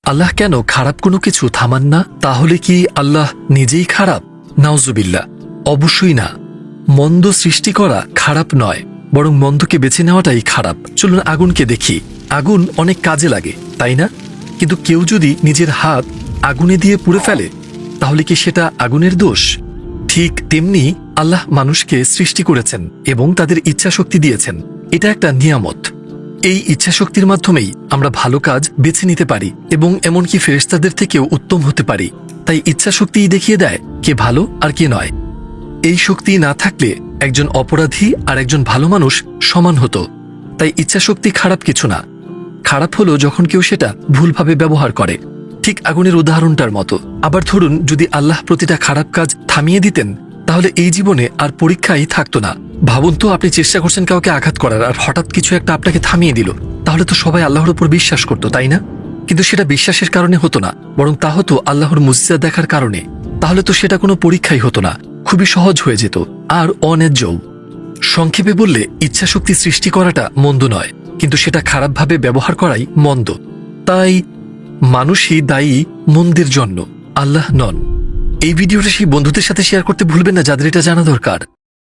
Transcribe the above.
আল্লাহ কেন খারাপ কোনো কিছু থামান না? তাহলে কি আল্লাহ নিজেই খারাপ? নাউজুবিল্লাহ, অবশ্যই না। মন্দ সৃষ্টি করা খারাপ নয়, বরং মন্দকে বেছে নেওয়াটাই খারাপ। চলুন আগুনকে দেখি। আগুন অনেক কাজে লাগে, তাই না? কিন্তু কেউ যদি নিজের হাত আগুনে দিয়ে পুড়ে ফেলে, তাহলে কি সেটা আগুনের দোষ? ঠিক তেমনি আল্লাহ মানুষকে সৃষ্টি করেছেন এবং তাদের ইচ্ছাশক্তি দিয়েছেন। এটা একটা নিয়ামত। এই ইচ্ছাশক্তির মাধ্যমেই আমরা ভালো কাজ বেছে নিতে পারি এবং এমনকি ফেরেশতাদের থেকেও উত্তম হতে পারি। তাই ইচ্ছাশক্তিই দেখিয়ে দেয় কে ভালো আর কে নয়। এই শক্তি না থাকলে একজন অপরাধী আর একজন ভালো মানুষ সমান হতো। তাই ইচ্ছাশক্তি খারাপ কিছু না। খারাপ হলো যখন কেউ সেটা ভুলভাবে ব্যবহার করে, ঠিক আগুনের উদাহরণটার মতো। আবার ধরুন, যদি আল্লাহ প্রতিটা খারাপ কাজ থামিয়ে দিতেন, তাহলে এই জীবনে আর পরীক্ষাই থাকতো না। ভাবুন তো, আপনি চেষ্টা করছেন কাউকে আঘাত করার, আর হঠাৎ কিছু একটা আপনাকে থামিয়ে দিল। তাহলে তো সবাই আল্লাহর উপর বিশ্বাস করতো, তাই না? কিন্তু সেটা বিশ্বাসের কারণে হতো না, বরং তা হতো আল্লাহর মুজিজা দেখার কারণে। তাহলে তো সেটা কোনো পরীক্ষাই হতো না, খুবই সহজ হয়ে যেত আর অন্যায্যও। সংক্ষেপে বললে, ইচ্ছাশক্তি সৃষ্টি করাটা মন্দ নয়, কিন্তু সেটা খারাপভাবে ব্যবহার করাই মন্দ। তাই মানুষই দায়ী মন্দের জন্য, আল্লাহ নন। এই ভিডিওটা সেই বন্ধুদের সাথে শেয়ার করতে ভুলবেন না যাদের এটা জানা দরকার।